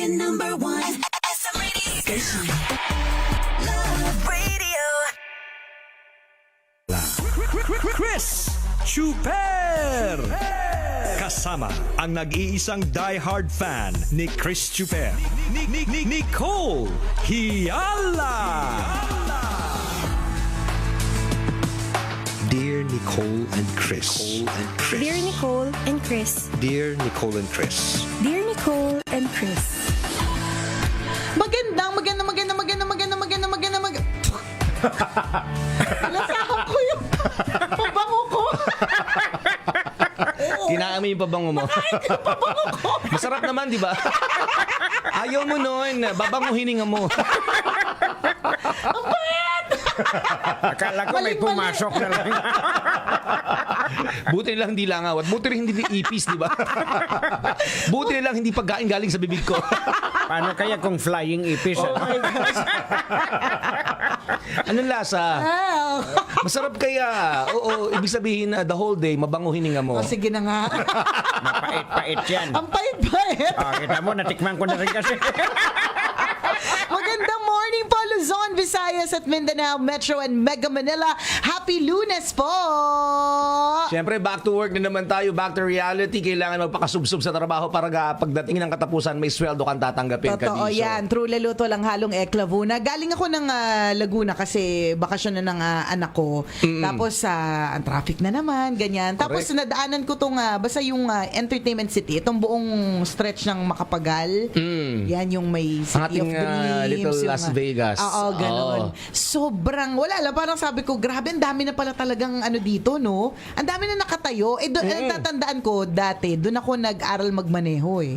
number one SM radio station. Love Radio. Chris Chuper! Kasama ang nag-iisang die-hard fan ni Chris Chuper, Nicole Hiala! Dear Nicole and Chris. Dear Nicole and Chris. Dear Nicole and Chris. Dear Nicole and Chris. Maganda. Lasahan ko yung pabango ko. Kinaamoy yung pabango mo. Masarap naman, di ba? Ayaw mo nun. Babanguhin nga mo. Akala ko may pumasok na lang. Buti nilang hindi langawat. Buti rin hindi ipis, di ba? Buti nilang hindi pagkain galing sa bibig ko. Paano kaya kung flying ipis? Anong lasa? Masarap kaya. Oo, ibig sabihin na the whole day, mabanguhin nga mo. O, sige na nga. Mapait-pait yan. Ang pait-pait. Kita mo, natikman ko na rin kasi. Magandang morning po, Luzon, Visayas at Mindanao, Metro and Mega Manila. Happy Lunes po! Siyempre, back to work na naman tayo. Back to reality. Kailangan magpakasubsob sa trabaho para pagdating ng katapusan, may sweldo kang tatanggapin. Totoo Kadiso. yan. True Laluto lang halong Laguna. Galing ako ng Laguna kasi bakasyon na ng anak ko. Tapos, ang traffic na naman, ganyan. Tapos, nadaanan ko tong, basta yung Entertainment City, itong buong stretch ng Makapagal. Yan yung may City Ang ating, of Dreams. little Las Vegas. Oo, ganun. Sobrang, wala lang. Parang sabi ko, grabe, ang dami na pala talagang dito, no? Ang dami na nakatayo. Tatandaan ko, dati, doon ako nag-aral magmaneho, eh.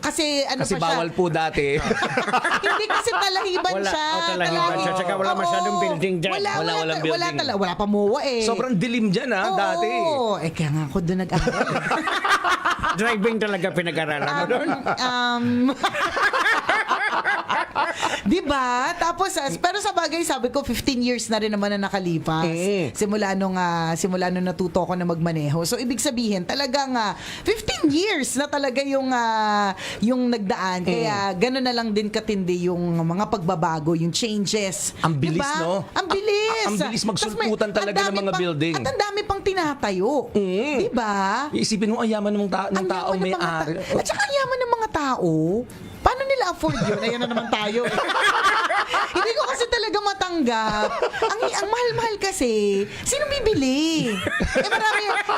Kasi Kasi pa siya? bawal po dati. Hindi kasi talahiban Wala. siya. Talahiban siya. Tsaka wala masyadong building dyan. Walang building. Wala pa MOA eh. Sobrang dilim dyan, dati. Oo. Kaya nga ako doon nag-aral. Driving talaga pinag-aralan mo doon. Diba? Tapos, pero sa bagay, sabi ko, 15 years na rin naman na nakalipas. Simula nung natuto ko na magmaneho. So, ibig sabihin, talagang 15 years na talaga yung nagdaan. Kaya, gano'n na lang din katindi yung mga pagbabago, yung changes. Ang bilis, diba? no? Ang bilis. Ang bilis magsulputan Tas talaga ng mga building. At ang dami pang tinatayo. Diba? Iisipin mo, ang yaman ng Ang taong yaman ng may mga ari. At saka ang yaman ng mga tao. Paano nila afford yun? Ayan na naman tayo. Hindi ko kasi talaga matanggap. Ang mahal-mahal kasi. Sino bibili?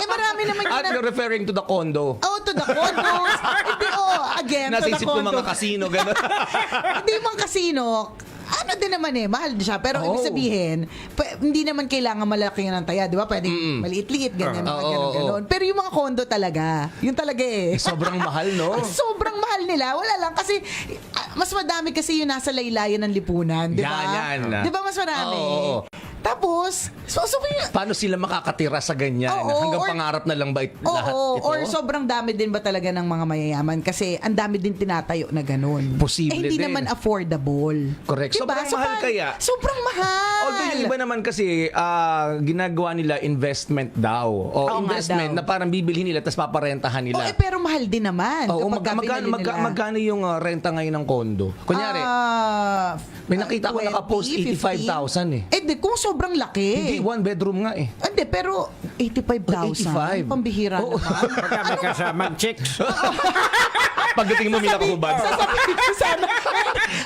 Marami naman yun. You're referring to the condo. Oh, to the condos. Hindi, again, Nasa to the isip ko condo. mga kasino, gano'n. Hindi mga kasino. Ano din naman mahal din siya. Pero ibig sabihin, hindi naman kailangan malaki ng taya, di ba? Pwedeng maliit-liit, ganyan, mga ganon. Pero yung mga condo talaga, yun talaga eh. Sobrang mahal, no? Sobrang mahal nila. Wala lang kasi, mas madami kasi yung nasa laylayan ng lipunan, di ba? Yan. Di ba mas marami? Oo. Tapos, Paano sila makakatira sa ganyan? Hanggang pangarap na lang ba lahat ito? Or sobrang dami din ba talaga ng mga mayayaman kasi ang dami din tinatayo na ganun. Posible hindi din. naman affordable. Correct. Diba? Sobrang mahal kaya. Sobrang mahal. Although yung iba naman kasi ginagawa nila investment daw. O Oo nga investment daw. na parang bibili nila tapos paparentahan nila. pero mahal din naman. Oo, kapag binili nila. magkano yung renta ngayon ng condo? Kunyari, may nakita ko 20, nakapost 85,000 eh. Di, kung sobrang laki. Hindi, one bedroom nga eh. Hindi, pero 85,000. 85. Pambihira Oo. naman. Pagka may kasamang chicks. Pagdating mo Mila kahubad. Sasabihin ko sana.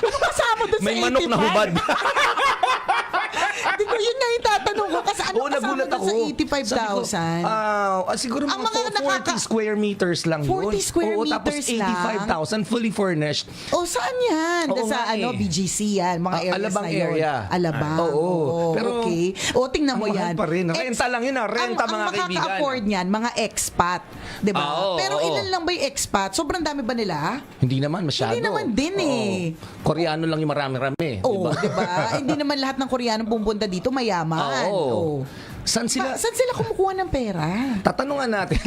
Ano kasama doon sa 85? May manok na hubad. Di ko yun nga yung tatanong ko. Kasi ano Oo, kasama nagulat doon ako. sa 85,000? Siguro Ang mga mga 40 square meters lang 40 yun. square Oo, tapos meters lang? 85,000 fully furnished. Saan yan? Oo sa nga eh. BGC yan. Mga areas Alabang na yun. area. Alabang. Oo. Pero, okay. Tingnan mo ang mahal yan. pa rin. Renta lang yun, renta, mga ang kaibigan. makaka-afford niyan, mga expat. Diba? Pero ilan lang ba yung expat? Sobrang dami ba nila? Hindi naman masyado. Hindi naman din eh. Koreano lang yung marami-rami. Oo, diba? Hindi naman lahat ng Koreano pumunta dito mayaman. Oo. Saan sila? Saan sila kumukuha ng pera? Tatanungan natin.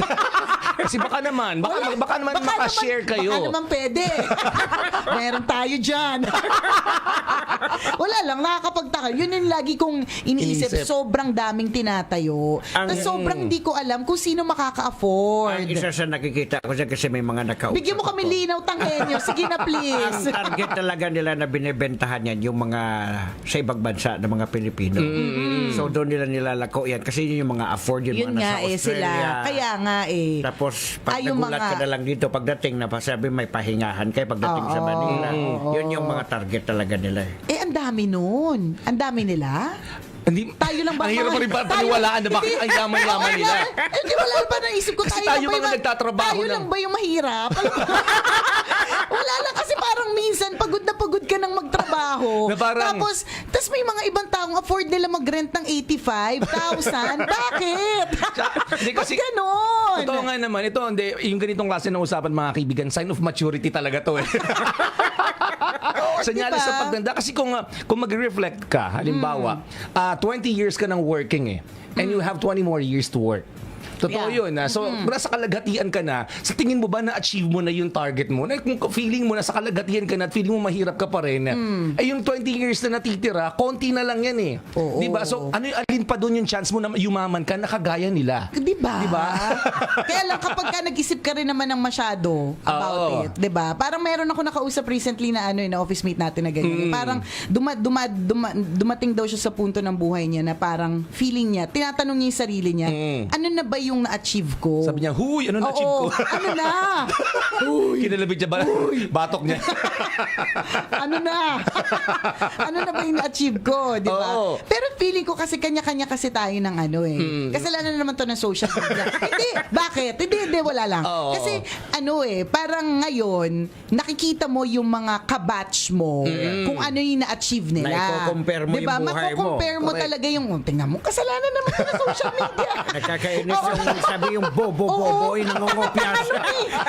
Kasi baka naman makashare kayo. Baka naman pwede. Meron tayo dyan. Wala lang, nakakapagtaka. Yun yung lagi kong iniisip. Iniisip. Sobrang daming tinatayo. Tapos sobrang di ko alam kung sino makaka-afford. Ang isa sa nakikita ko dyan kasi may mga nakausap Bigyan mo kami ako. linaw, Tanghenyo. Sige na, Ang please. target talaga nila na binibentahan yan yung mga sa ibang bansa na mga Pilipino. So doon nila nilalako yan kasi yun yung mga afford yung Yun mga nga nasa eh, sila. Australia. Kaya nga eh. Tapos pag Yung nagulat ka na lang dito pagdating na pasabi may pahingahan kay pagdating sa Manila. Yun yung mga target talaga nila. ang dami nun. Ang dami nila. Hindi, Tayo lang ba? ang hirap pa rin paniwalaan na bakit ang yaman-yaman nila. Hindi, wala pa naisip ko. Kasi tayo tayo lang ba mga yung- nagtatrabaho Tayo ng- lang ba yung mahirap? Wala lang kasi parang minsan pagod na pagod ka ng magtrabaho. Na parang- tapos may mga ibang taong afford nila mag-rent ng 85,000. Bakit? Hindi kasi- Ba't ganon? Totoo nga naman, ito hindi, yung ganitong klase ng usapan mga kaibigan, sign of maturity talaga to eh. Senyales diba? sa pagtanda. Kasi kung mag-reflect ka, halimbawa, 20 years ka nang working and you have 20 more years to work. Totoo Yeah. yun. So, nasa kalagatian ka na, sa tingin mo ba na-achieve mo na yung target mo? Na, kung feeling mo na sa kalagatian ka na at feeling mo mahirap ka pa rin, yung 20 years na natitira, konti na lang yan eh. Oo. Diba? So, alin pa doon yung chance mo na yumaman ka na kagaya nila? Di ba? Diba? Kaya lang kapag ka nag-isip ka rin naman ng masyado about Oo. it, 'di ba? Parang meron ako nakausap recently na na office mate natin na ganyan. Parang dumating daw siya sa punto ng buhay niya na parang feeling niya, tinatanong niya yung sarili niya, ano na ba yung na-achieve ko? Sabi niya, huy, ano na-achieve ko? Oo, ano na? Kinalabit niya ba? Batok niya. Ano na? Ano na ba yung na-achieve ko, 'di ba? Oo. Pero feeling ko kasi kanya-kanya kasi tayo ng kasalanan naman to ng social media. Hindi, bakit? Hindi, wala lang. Oo. Kasi parang ngayon nakikita mo yung mga kabatch mo kung ano yung na-achieve nila. Na i-compare mo diba? yung buhay mo. Mako-compare mo Correct. talaga yung tingnan mo, kasalanan naman to ng social media. Nakakainis Oo. yung sabi yung bobo-bobo yung nangungopia Ano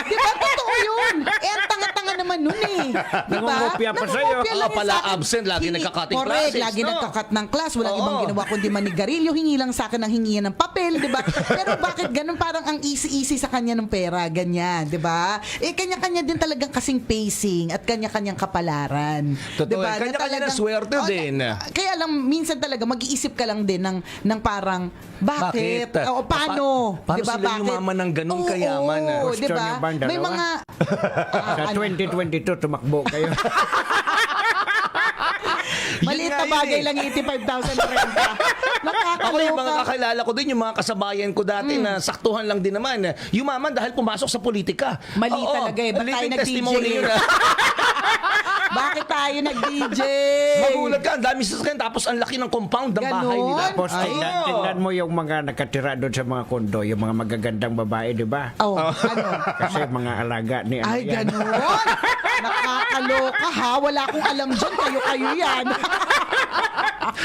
di ba? Totoo yun. Ang tanga-tanga naman nun Diba? Nangungopia pa sa'yo. Nangungopia lang Pala sa akin. absent, lagi nagka-cutting Correct, classes, lagi no? nagka-cut ng class. Walang Oo. ibang ginawa kundi manigarilyo. Hingi lang sa akin ng hingian ng papel, di ba? Pero bakit ganun? Parang ang easy-easy sa kanya ng pera. Ganyan, di ba? Kanya-kanya din talagang kasing pacing at kanya-kanyang kapalaran. Totoo, Diba? Na kanya-kanya talagang- na swerte din. Kaya lang, minsan talaga, mag-iisip ka lang din ng parang, bakit? Bakit? O, paano? Paano Diba? sila yumaman ng ganun kayaman, Oo, Gusto di ba? niyo bang May dalawa? mga... Sa 2022 tumakbo kayo. Maliit na Yun nga yun bagay eh. lang 85,000 na renta. Ako yung mga Nakakaloka. kakilala ko din, yung mga kasabayan ko dati na saktuhan lang din naman. Yumaman dahil pumasok sa politika. Mali Oo, talaga eh. Ba't tayo living nag-DJ? testimony yun, ah. Bakit tayo nag-DJ? Magulat ka, ang dami sasakyan, tapos ang laki ng compound ng bahay Ganon? nila. Tapos Ay. tingnan mo yung mga nakatira doon sa mga kondo, yung mga magagandang babae, di ba? Oh, ano? Kasi mga alaga ni ano Ay, yan. ganon. Nakakaloka ha. Wala akong alam dyan. Kayo yan.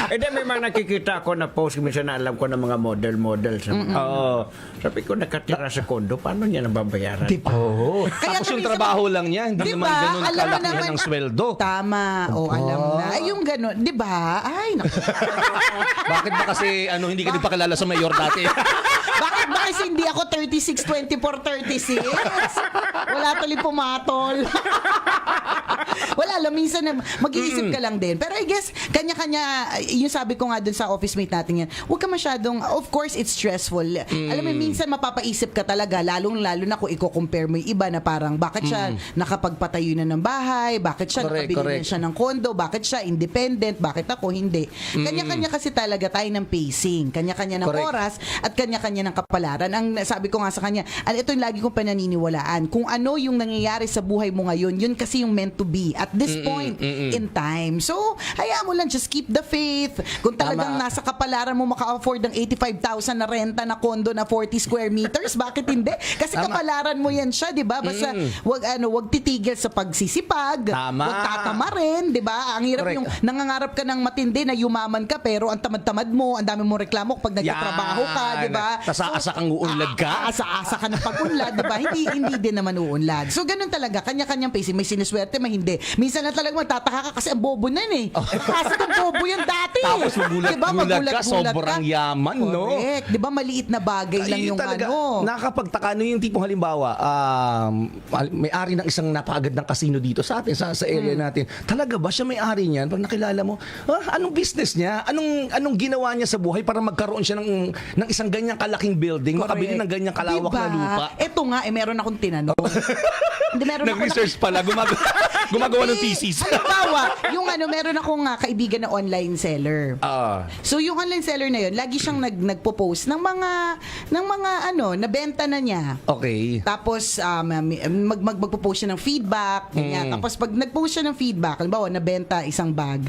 Eh di, may mga nakikita ako na post minsan na alam ko ng mga model sa mga. Oo. Sabi ko, nakatira sa kondo, paano niya nababayaran? Oo. Kaya Tapos yung minsan- trabaho lang niya, hindi Diba? naman ganun Alam mo kalakihan naman- ng sweldo. Tama. O, alam na. Ay, yung ganon. Di ba? Ay, naku. Bakit ba kasi hindi ka din pakilala sa mayor dati? Bakit ba kasi hindi ako 36-24-36? Wala tuloy pumatol. Wala lang, minsan mag-iisip ka lang din. Pero I guess, kanya-kanya, yung sabi ko nga dun sa office mate natin yan, huwag ka masyadong, of course, it's stressful. Alam mo, minsan mapapaisip ka talaga, lalong-lalo na kung i-compare mo yung iba na parang, bakit siya nakapagpatayo na ng bahay, bakit siya Correct, nakabili correct. na siya ng kondo, bakit siya independent, bakit ako hindi. Kanya-kanya kasi talaga tayo ng pacing, kanya-kanya ng Correct. oras, at kanya-kanya ng kapalaran. Ang sabi ko nga sa kanya, ito yung lagi kong pananiniwalaan. Kung ano yung nangyayari sa buhay mo ngayon, yun kasi yung meant to be at this point in time. So, hayaan mo lang, just keep the faith. Kung talagang Tama. nasa kapalaran mo maka-afford ng 85,000 na renta na kondo na 40 square meters, bakit hindi? Kasi Tama. kapalaran mo yan siya, 'di ba? Basta wag titigil sa pagsisipag. Tama. Wag tatama rin, 'di ba? Ang hirap Correct. yung nangangarap ka ng matindi na yumaman ka pero ang tamad-tamad mo, ang dami mo reklamo kapag nagtatrabaho ka, Yan. 'di ba? Tas aasa kang uunlad ka. Aasa ka ng pag-unlad, 'di ba? Hindi din naman uunlad. So ganun talaga, kanya-kanyang pacing, may sinuswerte, may hindi. Minsan minsan na talaga magtataka ka kasi ang bobo na yun eh. Kasi kung bobo yan dati. Tapos Diba, magulat ka, sobrang ka. yaman, no? Correct. Di ba maliit na bagay lang Ayun yung talaga, ano. nakakapagtaka. Ano yung tipong halimbawa, may-ari ng isang napakagad ng casino dito sa atin, sa area natin. Talaga ba siya may-ari niyan? Pag nakilala mo, anong business niya? Anong ginawa niya sa buhay para magkaroon siya ng isang ganyang kalaking building, makabili ng ganyang kalawak na lupa? Ito nga, meron akong tinanong. Hindi, meron ako Nag-research pala, gumagawa ng thesis. Halimbawa, yung meron akong kaibigan na online seller. So yung online seller na yun, lagi siyang nagpo-post ng mga nabenta na niya. Okay. Tapos magpo-post siya ng feedback, ganyan. Tapos pag nag-post siya ng feedback, halimbawa nabenta isang bag,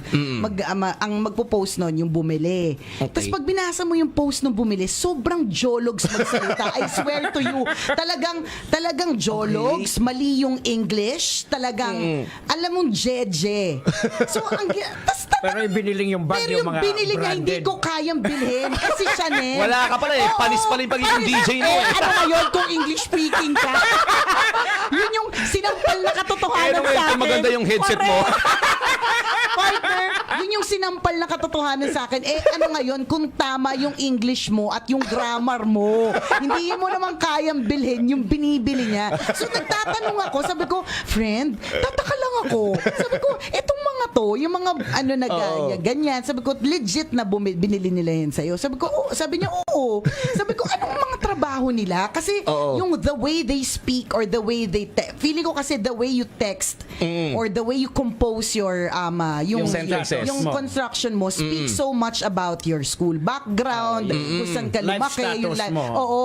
ang magpo-post nun yung bumili. Okay. Tapos pag binasa mo yung post ng bumili, sobrang jologs magsalita. I swear to you. Talagang jologs, mali yung English, talagang alam mong jeje. So Pero yung biniling yung bag, pero yung mga binili niya, branded. hindi ko kayang bilhin. Kasi Chanel. Wala ka pala eh. Oo. Panis pala yung pagiging DJ mo eh. Ano ngayon kung English speaking ka? Yun yung sinampal na katotohanan Anyway, sa akin. kung maganda yung headset mo. Partner, yun yung sinampal na katotohanan sa akin. Ano ngayon kung tama yung English mo at yung grammar mo? Hindi mo naman kayang bilhin yung binibili niya. So nagtatanong ako, sabi ko, friend, tataka lang ako. Sabi ko, etong mga to, yung mga ganyan. Sabi ko, legit na binili nila yan sa'yo. Sabi ko, sabi niya, oo. Sabi ko, anong mga trabaho nila? Kasi yung the way they speak or the way they feeling ko kasi the way you text or the way you compose your yung sentences yung mo. construction mo speaks so much about your school background, kung saan ka Life lumaki, status mo. Oo.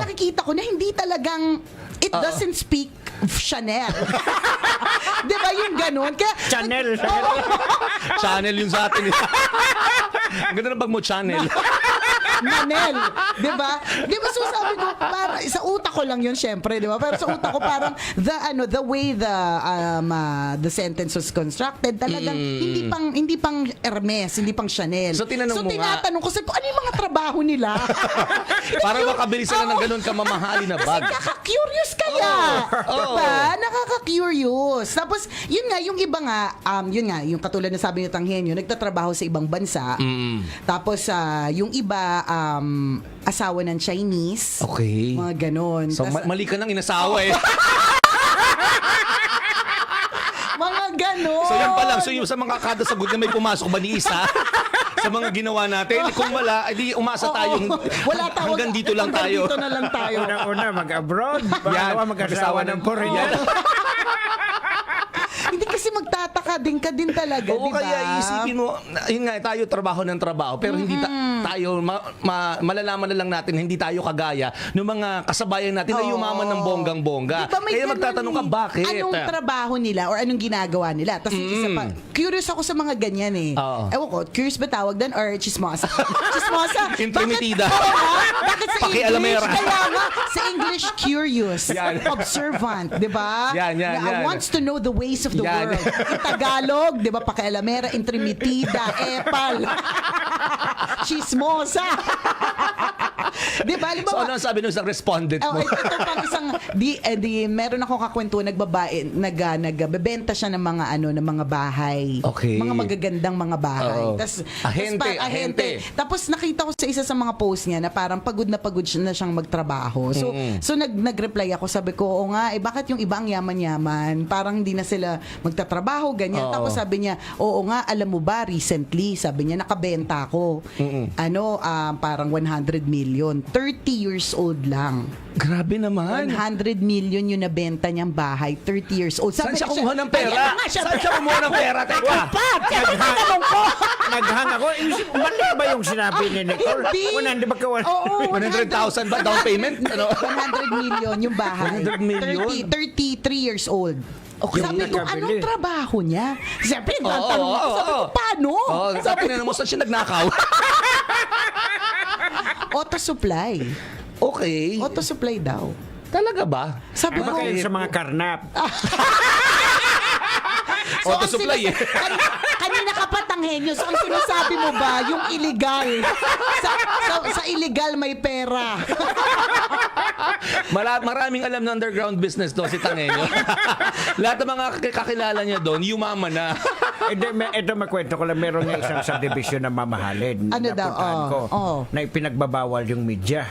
Nakikita ko na hindi talagang it doesn't speak Chanel. 'Di ba yung ganun? Kaya Chanel. Channel yun sa atin. Ang ganda ng bag mo, Channel. Manel, 'di ba? 'Di ba so sabi ko para sa utak ko lang 'yun syempre, 'di ba? Pero sa utak ko parang the way the sentence was constructed talagang hindi pang Hermes, hindi pang Chanel. So, tinanong mo nga. tinatanong ko sabi ko ano yung mga trabaho nila? Para makabili sila ng ganun kamamahali na bag. Kasi nakaka-curious kaya. Diba? Nakaka-curious. Tapos, yun nga, yung iba nga, yung katulad na sabi ni Tanghenyo, nagtatrabaho sa ibang bansa. Tapos, yung iba, asawa ng Chinese. Okay. Mga ganon. So, Tas, mali ka nang inasawa eh. mga ganon. So, yan pa lang. So, yung sa mga kadasagot na may pumasok ba ni isa sa mga ginawa natin, kung wala, edi umasa tayong Wala tawag- hanggang dito lang tayo. Hanggang dito na lang tayo. Una-una, mag-abroad. Yan. Pangalawa, mag-asawa ng Korean. Hindi kasi magtataka din ka din talaga, Oo, diba? kaya isipin mo, yun nga, tayo trabaho ng trabaho, pero hindi tayo, malalaman na lang natin, hindi tayo kagaya ng mga kasabayan natin na yumaman ng bonggang-bongga. Diba may Kaya ganun magtatanong ka, eh. bakit? Anong trabaho nila or anong ginagawa nila? Tapos yung isa pa, curious ako sa mga ganyan eh. Oo. Ewan ko, curious ba tawag doon or chismosa? Chismosa? Intrimitida. Bakit, oo nga, bakit sa Pakialamera. English? Kaya nga, sa English, curious. Yan. Observant, di ba? Yan. Wants to know the ways of the Yan. world. In Tagalog, di ba, pakialamera, intrimitida, epal. Chismosa. Di ba? So, ano ang sabi nung isang respondent mo? Ito pang isang meron akong kakwento nagbebenta siya ng mga ng mga bahay. Okay. Mga magagandang mga bahay. Oo. Ahente. Tapos nakita ko sa isa sa mga post niya na parang pagod na siyang magtrabaho. So nag-reply ako, sabi ko, oo nga, bakit yung iba ang yaman-yaman? Parang hindi na sila magtatrabaho, ganyan. Oo. Tapos sabi niya, oo nga, alam mo ba, recently, sabi niya, nakabenta ko. Parang 100 million. 30 years old lang. Grabe naman. 100 million yung nabenta niyang bahay. 30 years old. Saan siya niya, kumuha ng pera? Ayan na nga, Saan siya kumuha ng pera? Teka. Naghang ako. Mali ba yung sinabi ni Nicole? Hindi. 100 ba ka? Oo, 100,000 ba down payment? Ano? 100 million yung bahay. 100 million? 33 years old. Okay, Yung sabi ko, nakabili. anong trabaho niya? Siyempre, Oo, tanong ako, sabi ko, oo. paano? Sabi na mo, saan siya nagnakaw? Auto supply. Okay. Auto supply daw. Talaga ba? Sabi Ay, ko, baka yun sa mga karnap. Auto supply eh. Kanina ka pa tanghenyo. So ang sinasabi mo ba, yung illegal. Sa illegal may pera. Maraming alam na underground business to si Tangenyo. Lahat ng mga kakilala niya doon, yumaman na. Ito makwento ko lang, meron nga isang subdivision na mamahalin. Ano daw? Napuntahan ko, Oh. na ipinagbabawal yung media.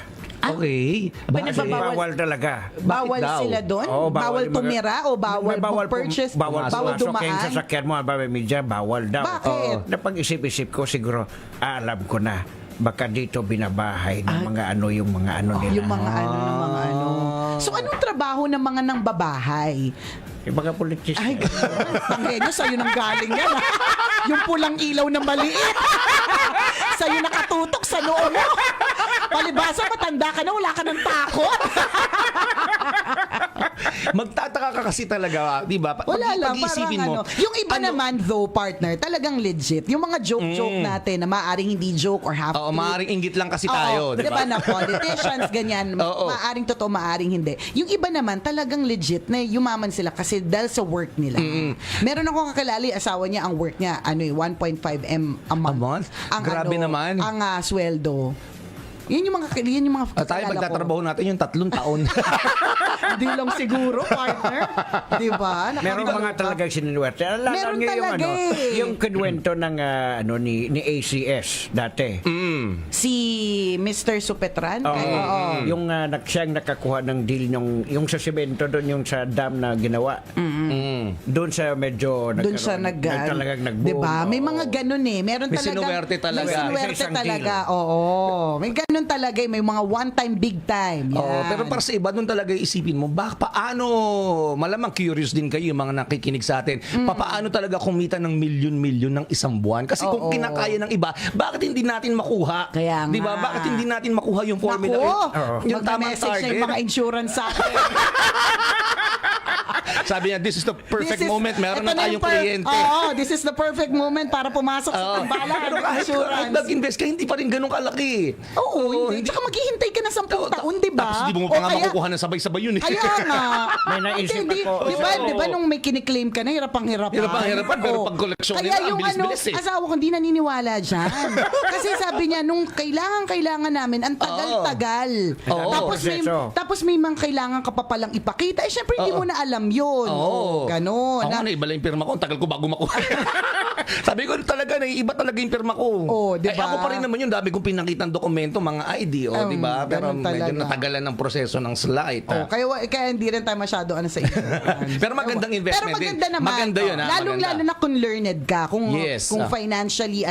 Okay. Bawal talaga. Bawal daw? sila doon? Oo, bawal yung mga- tumira o bawal purchase? Bawal pumasok dumaan? yung sasakyan mo, bawal media, bawal daw. Bakit? Oo. Napag-isip-isip ko siguro, alam ko na, baka dito binabahay ng mga ano yung mga ano nila. Yung mga ano, ng mga ano. So anong trabaho ng mga nang babahay? Yung mga politician. Ay, tanghenyo, sa'yo nang galing yan. Ha? Yung pulang ilaw na maliit. Sa'yo nakatutok sa noo mo. Palibasa, matanda ka na, wala ka ng takot. Magtataka ka kasi talaga, di ba? Wala lang, parang Pag-iisipin mo. ano. Yung iba naman, though, partner, talagang legit. Yung mga joke-joke natin na maaaring hindi joke or half Oo, maaaring inggit lang kasi Oo, tayo, di ba? Na politicians, ganyan. Oo. Maaaring totoo, maaaring hindi. Yung iba naman, talagang legit na yumaman sila kasi dahil sa work nila. Meron akong kakilala, yung asawa niya, ang work niya, 1.5M a month. A month? Grabe naman. Ang sweldo. Yun yung mga Tayo kakilala ko. magtatrabaho natin yung 3 taon. Hindi lang siguro, partner. Di ba? Meron mga talagang sinuwerte. Meron talaga eh. Yung kinwento ng ni ACS dati. Si Mr. Supetran. Oo. Yung siyang nakakuha ng deal yung sa semento doon, yung sa dam na ginawa. Doon sa medyo Doon siya talagang nag-boom. Diba? May mga ganun eh. Meron May talagang sinuwerte talaga. May sinuwerte Isa-isang talaga. Oo. May ganun talaga. May mga one time, big time. Yan. Oo, pero para sa iba, doon talaga isipin mo, paano, malamang curious din kayo yung mga nakikinig sa atin, paano talaga kumita ng milyon-milyon ng isang buwan? Kasi kung kinakaya ng iba, bakit hindi natin makuha? Kaya Di ba? nga. Bakit hindi natin makuha yung formula? Naku! Yung tamang Mag-message na target. yung mga insurance sa akin. Sabi niya, this is the perfect This is- moment. Meron ito na tayong yung kliyente. Oo, this is the perfect moment para pumasok sa Oo. tambalan Pero ng kahit insurance. nag-invest ka, hindi pa rin ganun kalaki. Oo, hindi. Tsaka maghihintay ka na 10 taon, di ba? Tapos di mo O pa nga kaya- makukuha ng sabay-sabay yun eh. Kaya nga. May naisip Hindi, ako. Di ba nung may kiniklaim ka na, hirapang-hirapan. Hirapang-hirapan, pero Oo. pag koleksyon Kaya nila, ang yung bilis-bilis eh. asawa ko, hindi naniniwala dyan. Kasi sabi niya, nung kailangan namin, ang tagal-tagal. Oo. Tapos may mga kailangan ka pa palang ipakita. Eh, syempre, hindi mo na alam yun. Oo. Ganon. Ako na, iba lang yung pirma ko. Ang tagal ko bago makuha. Sabi ko talaga, iba talaga yung pirma ko. Oo, di Ay, ba? ako pa rin naman yun. Dami kong pinakitang dokumento, mga ID, di ba? Pero ganun medyo talaga. natagalan ng proseso ng slide. Oh, kaya hindi rin tayo masyado sa insurance. Pero magandang investment Pero maganda din. naman. Maganda yun, ha? Lalong-lalo Maganda. na kung learned ka, kung Yes, financially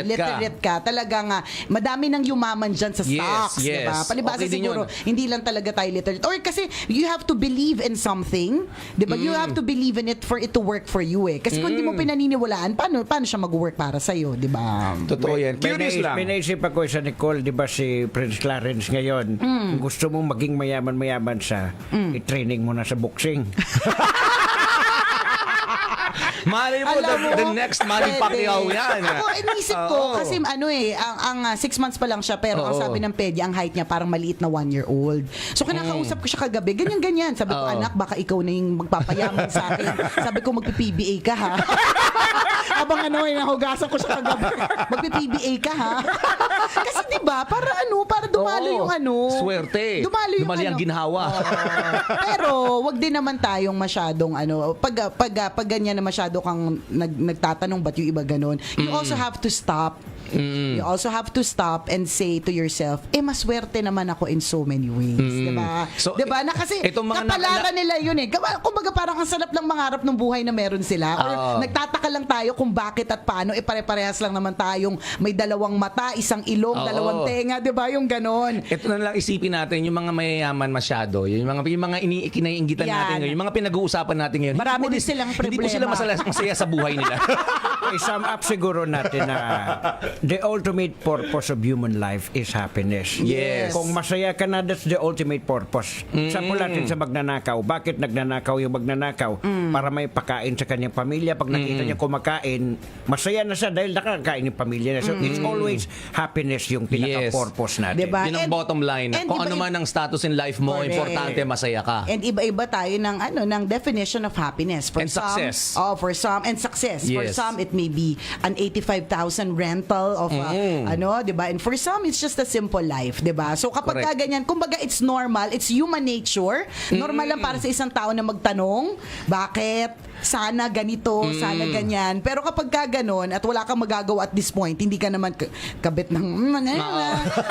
literate ka, talagang madami nang yumaman dyan sa Yes, stocks, yes. diba? Palibasa Okay din siguro, yun. hindi lang talaga tayo literate. Or kasi you have to believe in something, diba? You have to believe in it for it to work for you eh. Kasi kung hindi mo pinaniniwalaan, paano siya mag-work para sa'yo, diba? Totoo yan. Curious lang. May naisip ako sa Nicole, di ba si Prince Clarence ngayon, kung gusto mong maging mayaman-mayaman siya, i-training mo na sa boxing. Malay mo, Alam mo, the next Manny pwede. Pacquiao yan. Ako, inisip ko, Oo. kasi ang 6 months pa lang siya, pero ang Oo. sabi ng pedya, ang height niya parang maliit na 1-year-old. So, kinakausap ko siya kagabi, ganyan-ganyan. Sabi ko, Oo. anak, baka ikaw na yung magpapayaman sa akin. Sabi ko, magpi-PBA ka, ha? Habang nahugasan ko siya kagabi. Magpi-PBA ka, ha? Kasi diba, para dumalo Oo. yung Swerte. Dumalo yung Dumali ang ginhawa. Pero wag din naman tayong masyadong pag ganyan na masyado kang nagtatanong ba't yung iba ganun. You also have to stop. You also have to stop and say to yourself, maswerte naman ako in so many ways. Diba? So, diba? Na kasi itong mga kapalaran nila yun eh. Kumbaga parang ang sarap lang mangarap ng buhay na meron sila. Or nagtataka lang tayo kung bakit at paano. Pare-parehas lang naman tayong may 2 mata, 1 ilong, 2 tenga. Diba? Yung ganon. Ito na lang isipin natin, yung mga mayayaman masyado, yung mga kinaiinggitan Yan. natin ngayon, yung mga pinag-uusapan natin ngayon. Marami hindi po din silang Hindi po sila problema. masaya sa buhay nila. I-sum up siguro natin na The ultimate purpose of human life is happiness. Yes. Kung masaya ka na, that's the ultimate purpose. Sa natin sa magnanakaw. Bakit nagnanakaw yung magnanakaw? Para may pakain sa kanyang pamilya. Pag nakita niya kumakain, masaya na siya dahil nakakain yung pamilya niya. So it's always happiness yung pinaka-purpose natin. Diba? Yun ang And- bottom line. and Kung iba- ano man ang status in life mo, Correct. importante masaya ka. And iba-iba tayo ng definition of happiness. For And some, success. for some and success. For Yes. some it may be an 85,000 rental of 'di ba? And for some it's just a simple life, 'di ba? So kapag Correct. ganyan, kumbaga it's normal, it's human nature. Normal lang para sa isang tao na magtanong, bakit? Sana ganito, sana ganyan. Pero kapag ganon at wala kang magagawa at this point, hindi ka naman kabit ng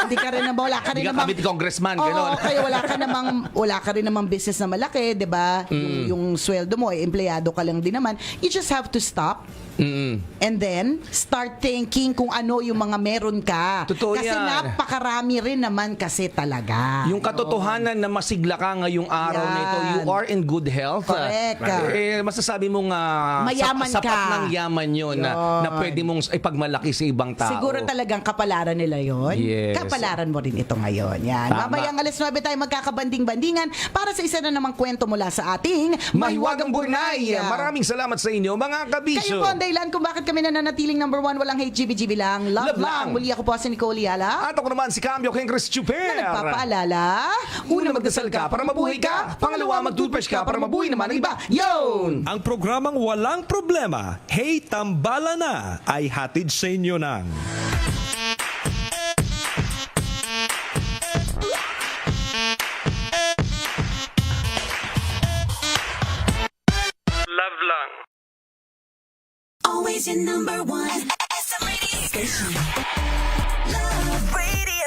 hindi ka rin naman, wala ka rin Hindi ka namang kabit congressman, Oo, ganon. kaya wala ka rin namang business na malaki, 'di ba? Yung sweldo mo, empleyado ka lang din naman. You just have to stop. And then, start thinking kung ano yung mga meron ka. Totoo kasi yan. napakarami rin naman kasi talaga. Yung katotohanan na masigla ka ngayong araw Yan. na ito, you are in good health. Correct. Masasabi mong Mayaman sapat ka. ng yaman yun na pwede mong ipagmalaki sa ibang tao. Siguro talagang kapalaran nila yon. Yes. Kapalaran mo rin ito ngayon. Yan. Tama. Mamayang alas 9 tayo magkakabanding-bandingan para sa isa na namang kwento mula sa ating Mahiwagang Burnay. Maraming salamat sa inyo, mga kabisyo. Kayo po ang dahilan kung bakit kami nananatiling number 1, walang hate, GBGB lang. Love, Love lang. lang. Muli ako po si Nicole Yala. At ako naman si Cambio King Chris Chuper. Na nagpapaalala, una magdasal ka para mabuhay ka, pangalawa mag-toothbrush ka para mabuhay naman ang iba. Yun! Ang programang Walang Problema, Hey Tambala Na, ay hatid sa inyo ng Always your number one. SM Radio station. Love Radio.